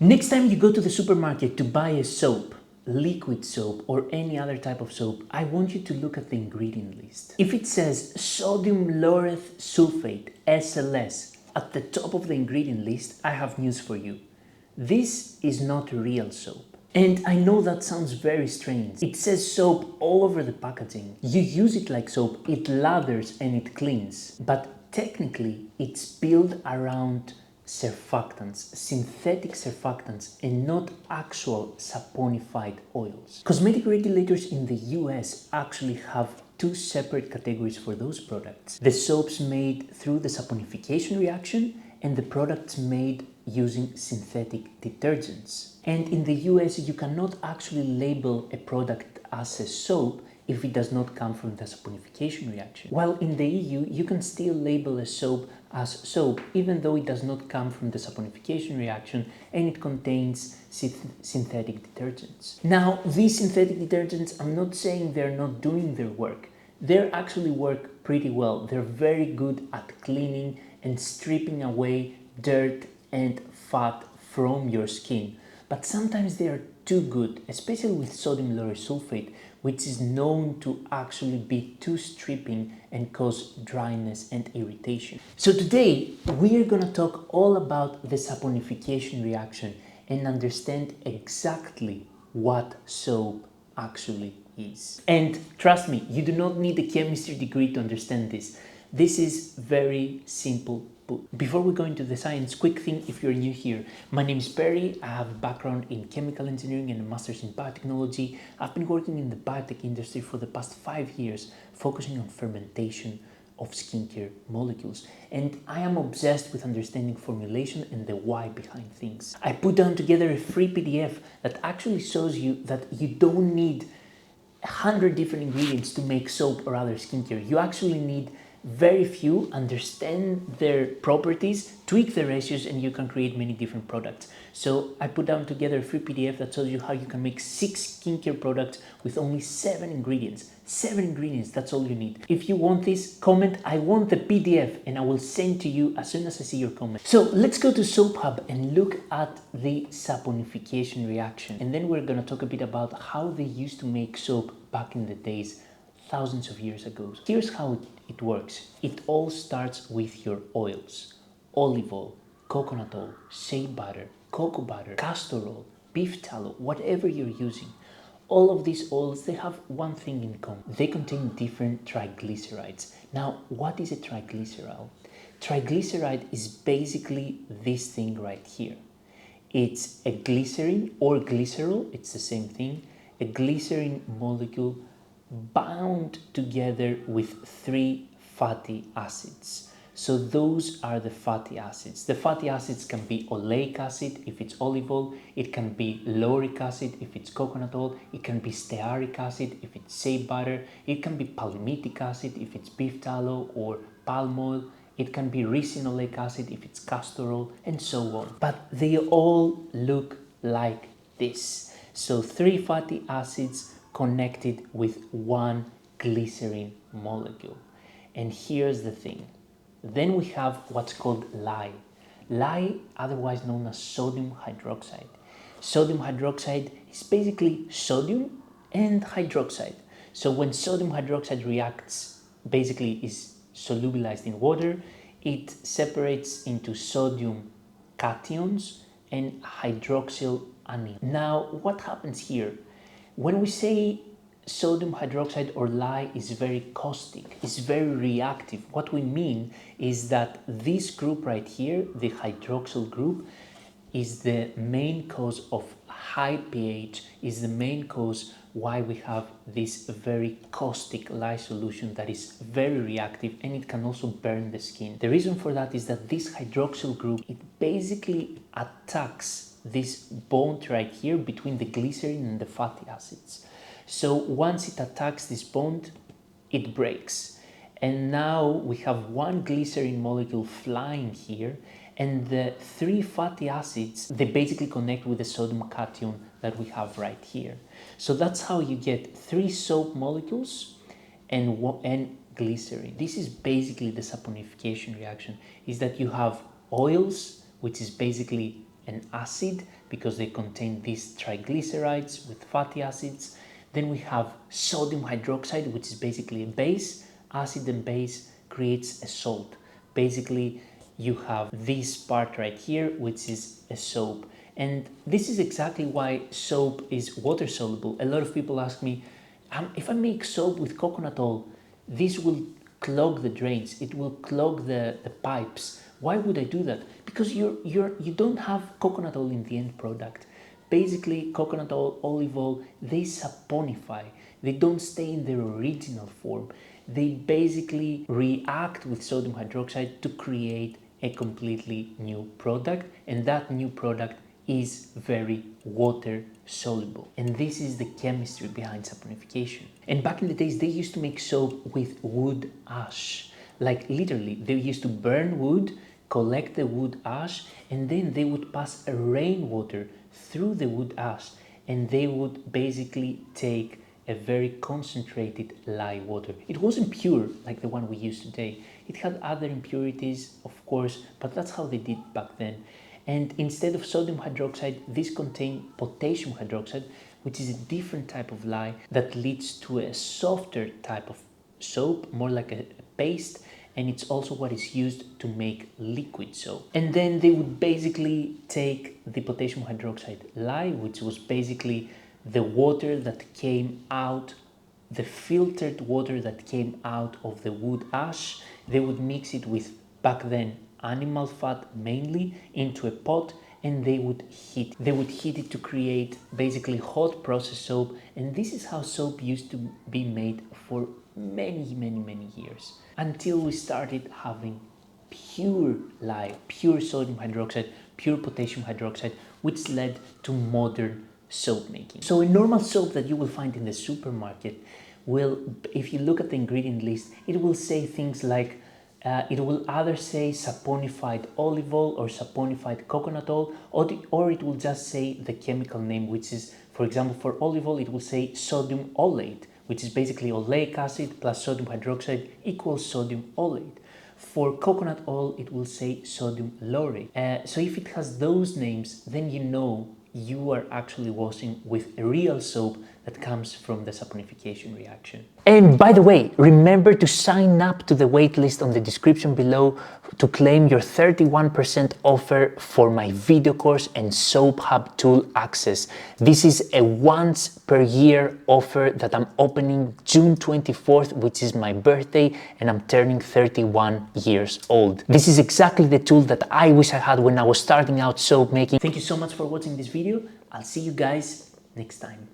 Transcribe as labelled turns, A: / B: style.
A: Next time you go to the supermarket to buy a soap, liquid soap or any other type of soap, I want you to look at the ingredient list. If it says sodium Laureth Sulfate, SLS, at the top of the ingredient list, I have news for you. This is not real soap. And I know that sounds very strange. It says soap all over the packaging. You use it like soap, it lathers and it cleans. But technically, it's built around surfactants, synthetic surfactants, and not actual saponified oils. Cosmetic regulators in the US actually have two separate categories for those products. The soaps made through the saponification reaction and the products made using synthetic detergents. And in the US, you cannot actually label a product as a soap if it does not come from the saponification reaction. While in the EU, you can still label a soap as soap even though it does not come from the saponification reaction and it contains synthetic detergents. Now, these synthetic detergents, I'm not saying they're not doing their work. They actually work pretty well. They're very good at cleaning and stripping away dirt and fat from your skin. But sometimes they are too good, especially with sodium lauryl sulfate, which is known to actually be too stripping and cause dryness and irritation. So today, we are gonna talk all about the saponification reaction and understand exactly what soap actually is. And trust me, you do not need a chemistry degree to understand this. This is very simple. Before we go into the science, quick thing if you're new here. My name is Perry. I have a background in chemical engineering and a master's in biotechnology. I've been working in the biotech industry for the past 5 years, focusing on fermentation of skincare molecules. And I am obsessed with understanding formulation and the why behind things. I put down together a free PDF that actually shows you that you don't need 100 different ingredients to make soap or other skincare. You actually need very few, understand their properties, tweak the ratios, and you can create many different products. So I put down together a free PDF that shows you how you can make 6 skincare products with only 7 ingredients. 7 ingredients, that's all you need. If you want this, comment, I want the PDF, and I will send to you as soon as I see your comment. So let's go to Soap Hub and look at the saponification reaction. And then we're gonna talk a bit about how they used to make soap back in the days, thousands of years ago. Here's how it works. It all starts with your oils. Olive oil, coconut oil, shea butter, cocoa butter, castor oil, beef tallow, whatever you're using. All of these oils, they have one thing in common. They contain different triglycerides. Now, what is a triglyceride? Triglyceride is basically this thing right here. It's a glycerin or glycerol, it's the same thing, a glycerin molecule bound together with 3 fatty acids. So those are the fatty acids. The fatty acids can be oleic acid if it's olive oil, it can be lauric acid if it's coconut oil, it can be stearic acid if it's shea butter, it can be palmitic acid if it's beef tallow or palm oil, it can be ricinoleic acid if it's castor oil, and so on. But they all look like this. So 3 fatty acids connected with 1 glycerin molecule. And here's the thing. Then we have what's called lye. Lye, otherwise known as sodium hydroxide. Sodium hydroxide is basically sodium and hydroxide. So when sodium hydroxide reacts, basically is solubilized in water, it separates into sodium cations and hydroxyl anion. Now, what happens here? When we say sodium hydroxide or lye is very caustic, it's very reactive, what we mean is that this group right here, the hydroxyl group, is the main cause of high pH, is the main cause why we have this very caustic lye solution that is very reactive and it can also burn the skin. The reason for that is that this hydroxyl group, it basically attacks this bond right here between the glycerin and the fatty acids. So once it attacks this bond, it breaks. And now we have 1 glycerin molecule flying here, and the 3 fatty acids, they basically connect with the sodium cation that we have right here. So that's how you get 3 soap molecules and glycerin. This is basically the saponification reaction, is that you have oils, which is basically an acid because they contain these triglycerides with fatty acids. Then we have sodium hydroxide, which is basically a base. Acid and base creates a salt. Basically, you have this part right here, which is a soap. And this is exactly why soap is water soluble. A lot of people ask me, if I make soap with coconut oil, this will clog the drains, it will clog the pipes. Why would I do that? Because you don't have coconut oil in the end product. Basically, coconut oil, olive oil, they saponify. They don't stay in their original form. They basically react with sodium hydroxide to create a completely new product, and that new product is very water soluble. And this is the chemistry behind saponification. And back in the days, they used to make soap with wood ash. Like literally, they used to burn wood, collect the wood ash, and then they would pass a rainwater through the wood ash, and they would basically take a very concentrated lye water. It wasn't pure like the one we use today. It had other impurities, of course, but that's how they did back then. And instead of sodium hydroxide, this contained potassium hydroxide, which is a different type of lye that leads to a softer type of soap, more like a paste, and it's also what is used to make liquid soap. And then they would basically take the potassium hydroxide lye, which was basically the water that came out, the filtered water that came out of the wood ash. They would mix it with, back then, animal fat mainly, into a pot, and they would heat it to create basically hot process soap. And this is how soap used to be made for many years, until we started having pure lye, pure sodium hydroxide, pure potassium hydroxide, which led to modern soap making. So a normal soap that you will find in the supermarket will, if you look at the ingredient list, it will say things like it will either say saponified olive oil or saponified coconut oil, or it will just say the chemical name, which is, for example, for olive oil, it will say sodium ollate, which is basically oleic acid plus sodium hydroxide equals sodium ollate. For coconut oil, it will say sodium laurate. So if it has those names, then you know you are actually washing with a real soap that comes from the saponification reaction. And by the way, remember to sign up to the waitlist on the description below to claim your 31% offer for my video course and Soap Hub tool access. This is a once per year offer that I'm opening June 24th, which is my birthday, and I'm turning 31 years old. This is exactly the tool that I wish I had when I was starting out soap making. Thank you so much for watching this video. I'll see you guys next time.